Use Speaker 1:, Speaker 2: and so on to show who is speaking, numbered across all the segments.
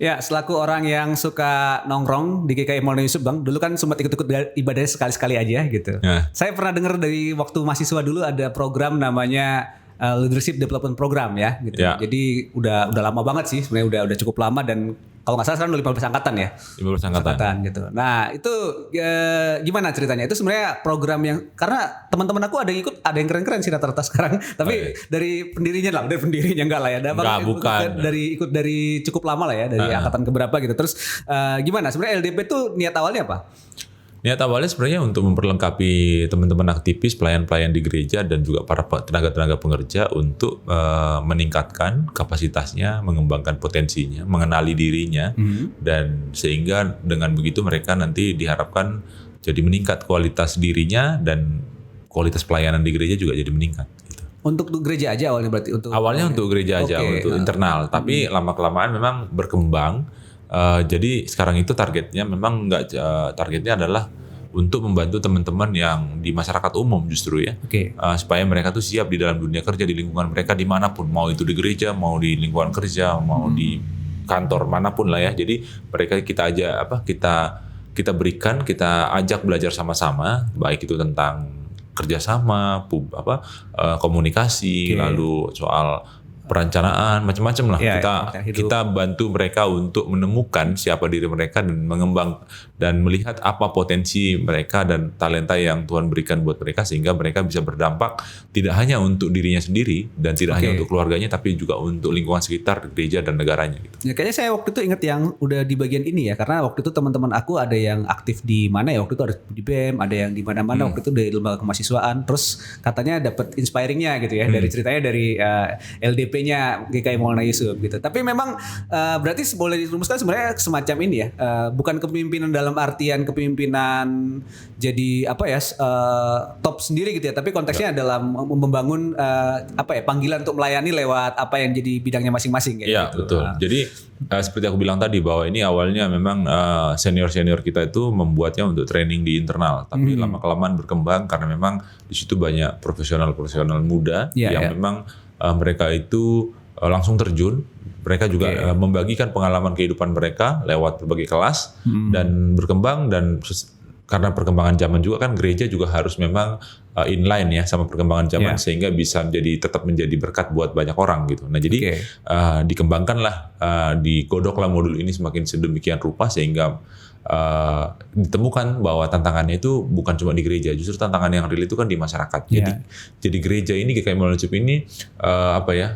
Speaker 1: Ya, selaku orang yang suka nongkrong di GKI Maulana Yusuf, Bang, dulu kan sempat ikut-ikut ibadahnya sekali-sekali aja gitu.
Speaker 2: Ya.
Speaker 1: Saya pernah dengar dari waktu mahasiswa dulu ada program namanya Leadership Development Program ya gitu.
Speaker 2: Ya.
Speaker 1: Jadi udah lama banget sih, sebenarnya udah cukup lama, dan kalau nggak salah sekarang udah 15 angkatan ya.
Speaker 2: 15 angkatan.
Speaker 1: Gitu. Nah, itu gimana ceritanya? Itu sebenarnya program yang, karena teman-teman aku ada yang ikut, ada yang keren-keren sih rata-rata sekarang. Tapi dari pendirinya enggak lah ya.
Speaker 2: Enggak, bukan.
Speaker 1: Ikut dari cukup lama lah ya, dari angkatan keberapa gitu. Terus gimana? Sebenarnya LDP itu niat awalnya apa?
Speaker 2: Niat awalnya sebenarnya untuk memperlengkapi teman-teman aktivis, pelayan-pelayan di gereja dan juga para tenaga-tenaga pengerja untuk meningkatkan kapasitasnya, mengembangkan potensinya, mengenali dirinya, dan sehingga dengan begitu mereka nanti diharapkan jadi meningkat kualitas dirinya dan kualitas pelayanan di gereja juga jadi meningkat. Gitu.
Speaker 1: Untuk gereja aja awalnya berarti?
Speaker 2: Awalnya untuk gereja aja, untuk internal, tapi lama-kelamaan memang berkembang. Jadi sekarang itu targetnya memang targetnya adalah untuk membantu teman-teman yang di masyarakat umum justru ya, supaya mereka tuh siap di dalam dunia kerja, di lingkungan mereka dimanapun, mau itu di gereja, mau di lingkungan kerja, mau di kantor manapun lah ya. Jadi mereka kita berikan, kita ajak belajar sama-sama, baik itu tentang kerjasama, komunikasi, lalu soal perencanaan, macam-macam lah. Kita bantu mereka untuk menemukan siapa diri mereka dan mengembang dan melihat apa potensi mereka dan talenta yang Tuhan berikan buat mereka, sehingga mereka bisa berdampak tidak hanya untuk dirinya sendiri dan tidak hanya untuk keluarganya, tapi juga untuk lingkungan sekitar, gereja dan negaranya gitu.
Speaker 1: Ya, kayaknya saya waktu itu ingat yang udah di bagian ini ya, karena waktu itu teman-teman aku ada yang aktif di mana ya, waktu itu ada di BEM, ada yang di mana-mana waktu itu dari lembaga kemahasiswaan, terus katanya dapat inspiringnya gitu ya, dari ceritanya dari LDP-nya GKI Maulana Yusuf gitu. Tapi memang berarti boleh dirumuskan sebenarnya semacam ini ya, bukan kepemimpinan dalam artian kepemimpinan jadi top sendiri gitu ya, tapi konteksnya dalam membangun panggilan untuk melayani lewat apa yang jadi bidangnya masing-masing kayak gitu.
Speaker 2: Betul. Jadi seperti aku bilang tadi bahwa ini awalnya memang senior-senior kita itu membuatnya untuk training di internal, tapi lama-kelamaan berkembang karena memang di situ banyak profesional-profesional muda yang memang mereka itu langsung terjun. Mereka juga membagikan pengalaman kehidupan mereka lewat berbagai kelas dan berkembang, dan karena perkembangan zaman juga kan, gereja juga harus memang inline ya sama perkembangan zaman, sehingga bisa tetap menjadi berkat buat banyak orang gitu. Nah jadi dikembangkanlah, digodoklah modul ini semakin sedemikian rupa sehingga ditemukan bahwa tantangannya itu bukan cuma di gereja, justru tantangan yang real itu kan di masyarakat. Jadi gereja ini, GKI Maulana Yusuf ini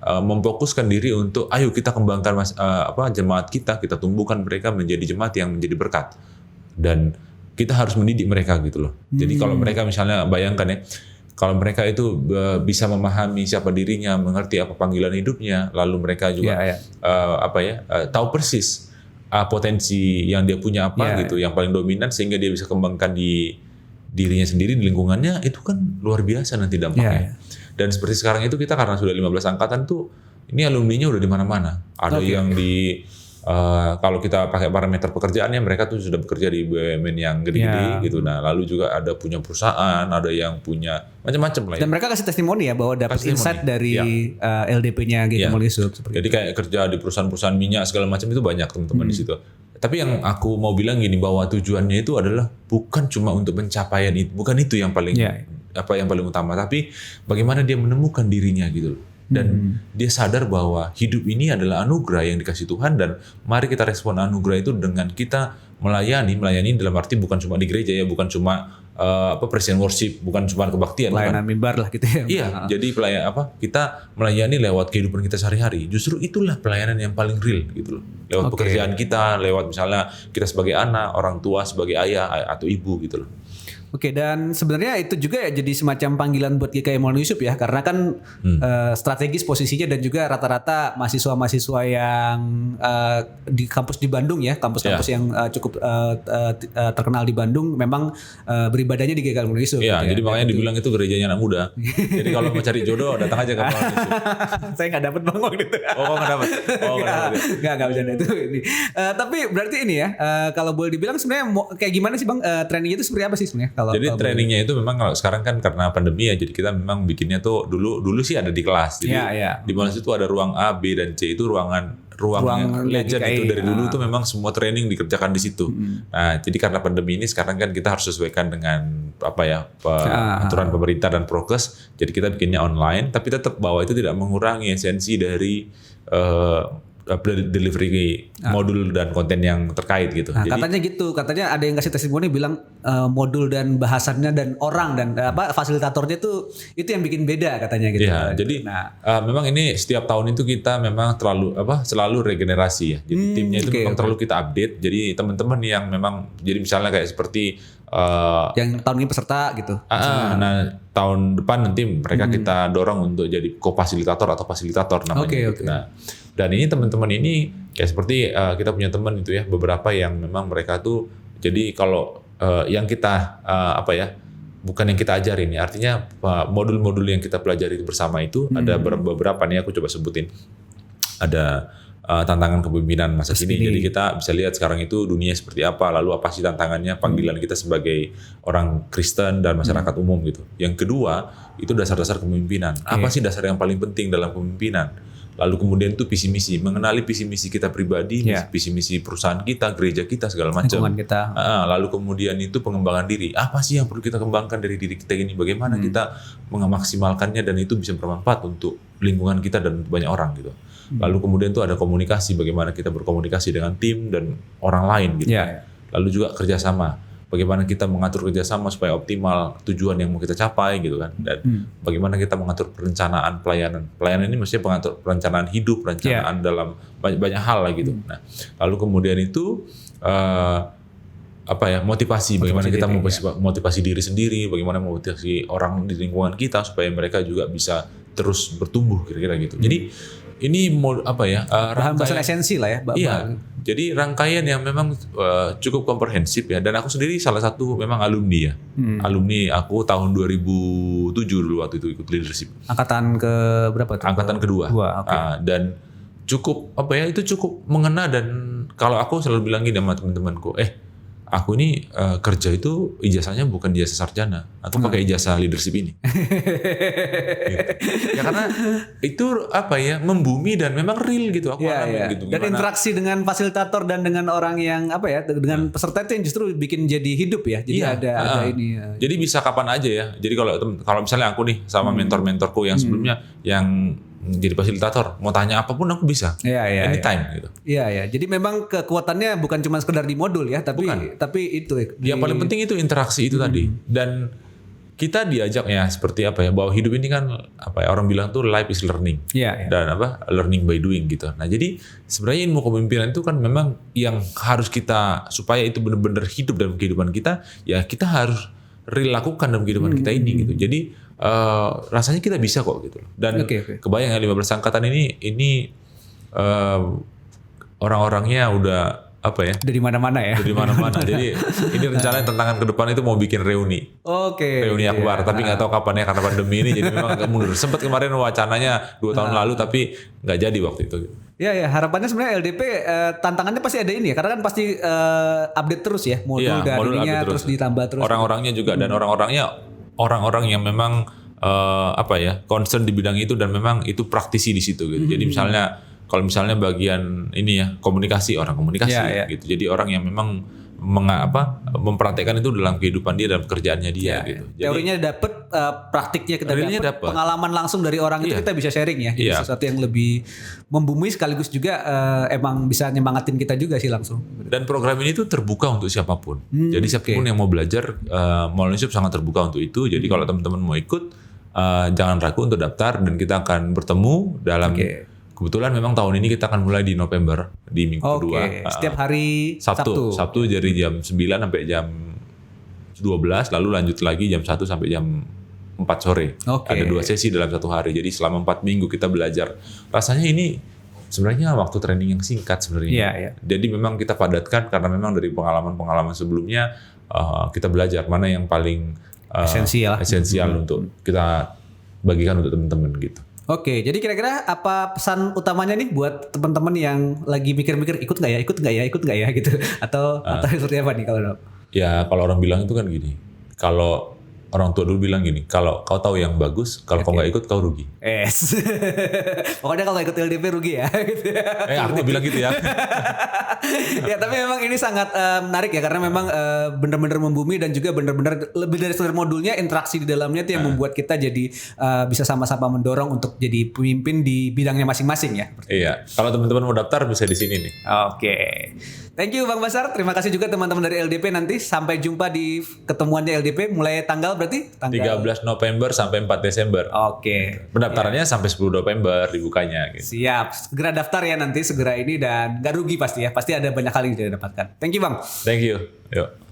Speaker 2: memfokuskan diri untuk ayo kita kembangkan jemaat kita tumbuhkan mereka menjadi jemaat yang menjadi berkat, dan kita harus mendidik mereka gitu loh. Jadi kalau mereka misalnya bayangkan ya, kalau mereka itu bisa memahami siapa dirinya, mengerti apa panggilan hidupnya, lalu mereka juga tahu persis potensi yang dia punya gitu, yang paling dominan, sehingga dia bisa kembangkan di dirinya sendiri, di lingkungannya, itu kan luar biasa nanti dampaknya. Dan seperti sekarang itu kita karena sudah 15 angkatan tuh, ini alumninya udah di mana-mana. Ada yang di kalau kita pakai parameter pekerjaannya, mereka tuh sudah bekerja di BUMN yang gede-gede gitu. Nah, lalu juga ada punya perusahaan, ada yang punya macam-macam lah ya.
Speaker 1: Dan mereka kasih testimoni ya, bahwa dapat insight dari LDP-nya GKI Maulana Yusuf.
Speaker 2: Jadi kayak kerja di perusahaan-perusahaan minyak segala macam itu banyak teman-teman di situ. Tapi yang aku mau bilang gini, bahwa tujuannya itu adalah bukan cuma untuk pencapaian itu, bukan itu yang paling yang paling utama, tapi bagaimana dia menemukan dirinya gitu loh. Dan dia sadar bahwa hidup ini adalah anugerah yang dikasih Tuhan, dan mari kita respon anugerah itu dengan kita melayani dalam arti bukan cuma di gereja ya, bukan cuma presiden worship, bukan cuma kebaktian,
Speaker 1: pelayanan mimbar lah gitu ya.
Speaker 2: Iya, jadi kita melayani lewat kehidupan kita sehari-hari. Justru itulah pelayanan yang paling real gitu loh. Lewat pekerjaan kita, lewat misalnya kita sebagai anak, orang tua sebagai ayah atau ibu gitu loh.
Speaker 1: Oke, dan sebenarnya itu juga ya jadi semacam panggilan buat GKI Maulana Yusuf ya, karena kan strategis posisinya, dan juga rata-rata mahasiswa-mahasiswa yang di kampus di Bandung ya, kampus-kampus yang cukup terkenal di Bandung, memang beribadahnya di GKI Maulana Yusuf.
Speaker 2: Iya, jadi makanya dibilang itu gerejanya anak muda. Jadi kalau mau cari jodoh, datang aja ke Maulana Yusuf.
Speaker 1: Saya nggak dapat bang waktu itu.
Speaker 2: Nggak dapat.
Speaker 1: Nggak bisa itu. Tapi berarti ini ya, kalau boleh dibilang sebenarnya kayak gimana sih bang, trainingnya itu seperti apa sih sebenarnya?
Speaker 2: Jadi trainingnya itu memang kalau sekarang kan karena pandemi ya, jadi kita memang bikinnya tuh dulu sih ada di kelas. Jadi di mana situ ada ruang A, B dan C itu ruang legend itu dari dulu tuh memang semua training dikerjakan di situ. Nah, jadi karena pandemi ini sekarang kan kita harus sesuaikan dengan aturan pemerintah dan prokes. Jadi kita bikinnya online, tapi tetap bahwa itu tidak mengurangi esensi dari delivery modul dan konten yang terkait gitu.
Speaker 1: Nah, jadi, katanya ada yang kasih testimoni bilang modul dan bahasannya dan orang dan fasilitatornya itu yang bikin beda katanya gitu.
Speaker 2: Iya, jadi memang ini setiap tahun itu kita memang selalu regenerasi ya. Jadi timnya itu memang terlalu kita update. Jadi teman-teman yang memang jadi misalnya kayak seperti
Speaker 1: yang tahun ini peserta gitu.
Speaker 2: Nah, tahun depan nanti mereka kita dorong untuk jadi co-fasilitator atau fasilitator namanya.
Speaker 1: Okay.
Speaker 2: Nah, dan ini teman-teman ini kayak seperti kita punya teman itu ya, beberapa yang memang mereka tuh jadi kalau yang kita bukan yang kita ajarin ya, artinya modul-modul yang kita pelajari bersama itu ada beberapa nih aku coba sebutin. Ada tantangan kepemimpinan masa kini. Jadi kita bisa lihat sekarang itu dunia seperti apa, lalu apa sih tantangannya, panggilan kita sebagai orang Kristen dan masyarakat umum gitu. Yang kedua, itu dasar-dasar kepemimpinan. Apa sih dasar yang paling penting dalam kepemimpinan? Lalu kemudian itu visi misi, mengenali visi misi kita pribadi, visi misi perusahaan kita, gereja kita segala macam. Lalu kemudian itu pengembangan diri. Apa sih yang perlu kita kembangkan dari diri kita ini? Bagaimana kita memaksimalkannya dan itu bisa bermanfaat untuk lingkungan kita dan banyak orang gitu. Lalu kemudian itu ada komunikasi, bagaimana kita berkomunikasi dengan tim dan orang lain gitu. Lalu juga kerjasama. Bagaimana kita mengatur kerjasama supaya optimal tujuan yang mau kita capai gitu kan, dan bagaimana kita mengatur perencanaan pelayanan ini maksudnya pengatur perencanaan hidup, perencanaan dalam banyak hal lah gitu. Nah, lalu kemudian itu motivasi, bagaimana kita motivasi diri sendiri, bagaimana motivasi orang di lingkungan kita supaya mereka juga bisa terus bertumbuh kira-kira gitu. Jadi ini
Speaker 1: bahasan esensi lah ya.
Speaker 2: Iya. Jadi rangkaian yang memang cukup komprehensif ya. Dan aku sendiri salah satu memang alumni ya. Alumni aku tahun 2007 dulu waktu itu ikut leadership.
Speaker 1: Angkatan ke berapa tuh?
Speaker 2: Angkatan kedua. Dan cukup itu cukup mengena, dan kalau aku selalu bilang gini sama teman-temanku, aku ini kerja itu ijazahnya bukan ijazah sarjana, aku pakai ijazah leadership ini. Gitu. Ya karena itu membumi dan memang real gitu aku alami gitu.
Speaker 1: Dan interaksi dengan fasilitator dan dengan orang yang dengan peserta itu yang justru bikin jadi hidup ya. Jadi ada ini.
Speaker 2: Jadi bisa kapan aja ya. Jadi kalau misalnya aku nih sama mentor-mentorku yang sebelumnya yang jadi fasilitator, mau tanya apapun aku bisa, anytime gitu.
Speaker 1: Iya. Jadi memang kekuatannya bukan cuma sekedar di modul ya, tapi itu.
Speaker 2: Yang paling penting itu interaksi itu tadi. Dan kita diajak ya seperti bahwa hidup ini kan orang bilang tuh life is learning. Dan learning by doing gitu. Nah, jadi sebenarnya ilmu kepemimpinan itu kan memang yang harus kita, supaya itu benar-benar hidup dalam kehidupan kita, ya kita harus real lakukan dalam kehidupan kita ini gitu. Jadi rasanya kita bisa kok gitu. Dan kebayang ya 15 angkatan ini orang-orangnya udah
Speaker 1: dari mana-mana ya.
Speaker 2: Dari mana-mana. Jadi ini rencananya tantangan ke depan itu mau bikin reuni. Reuni akbar, tapi nggak tahu kapan ya karena pandemi ini, jadi memang agak mundur. Sempat kemarin wacananya 2 tahun lalu tapi nggak jadi waktu itu.
Speaker 1: Ya harapannya sebenarnya LDP tantangannya pasti ada ini ya, karena kan pasti update terus ya modul dan ininya terus ditambah terus.
Speaker 2: Orang-orangnya juga dan orang-orang yang memang concern di bidang itu dan memang itu praktisi di situ gitu. Jadi kalau misalnya bagian ini ya komunikasi gitu. Jadi orang yang memang mempraktekkan itu dalam kehidupan dia, dalam pekerjaannya dia gitu. Jadi,
Speaker 1: teorinya dapat, praktiknya kita dapat, pengalaman langsung dari orang itu kita bisa sharing ya. Jadi sesuatu yang lebih membumi sekaligus juga emang bisa nyemangatin kita juga sih langsung.
Speaker 2: Dan program ini tuh terbuka untuk siapapun. Jadi siapapun yang mau belajar, Leadership sangat terbuka untuk itu. Jadi kalau teman-teman mau ikut, jangan ragu untuk daftar dan kita akan bertemu dalam. Kebetulan memang tahun ini kita akan mulai di November, di minggu kedua.
Speaker 1: Setiap hari
Speaker 2: Sabtu dari jam 9 sampai jam 12, lalu lanjut lagi jam 1 sampai jam 4 sore. Ada 2 sesi dalam satu hari. Jadi selama 4 minggu kita belajar. Rasanya ini sebenarnya waktu training yang singkat sebenarnya. Jadi memang kita padatkan karena memang dari pengalaman-pengalaman sebelumnya kita belajar mana yang paling esensial untuk kita bagikan untuk teman-teman gitu.
Speaker 1: Jadi kira-kira apa pesan utamanya nih buat teman-teman yang lagi mikir-mikir ikut nggak ya gitu, atau seperti apa nih kalau?
Speaker 2: Ya kalau orang bilang itu kan gini, kalau orang tua dulu bilang gini, kalau kau tahu yang bagus, kalau kau nggak ikut kau rugi.
Speaker 1: Yes. Pokoknya kalau ikut LDP rugi ya. Gitu ya.
Speaker 2: Aku bilang gitu ya.
Speaker 1: Ya tapi memang ini sangat menarik ya karena memang benar-benar membumi dan juga benar-benar lebih dari sekedar modulnya, interaksi di dalamnya itu yang membuat kita jadi bisa sama-sama mendorong untuk jadi pemimpin di bidangnya masing-masing ya.
Speaker 2: Iya, kalau teman-teman mau daftar bisa di sini nih.
Speaker 1: Oke. Thank you Bang Basar. Terima kasih juga teman-teman dari LDP, nanti sampai jumpa di ketemuannya LDP mulai tanggal berarti
Speaker 2: 13 November sampai 4 Desember.
Speaker 1: Oke.
Speaker 2: Pendaftarannya sampai 10 November dibukanya gitu.
Speaker 1: Siap. Segera daftar ya nanti segera ini dan gak rugi pasti ya. Pasti ada banyak hal yang didapatkan. Thank you Bang.
Speaker 2: Thank you. Yuk.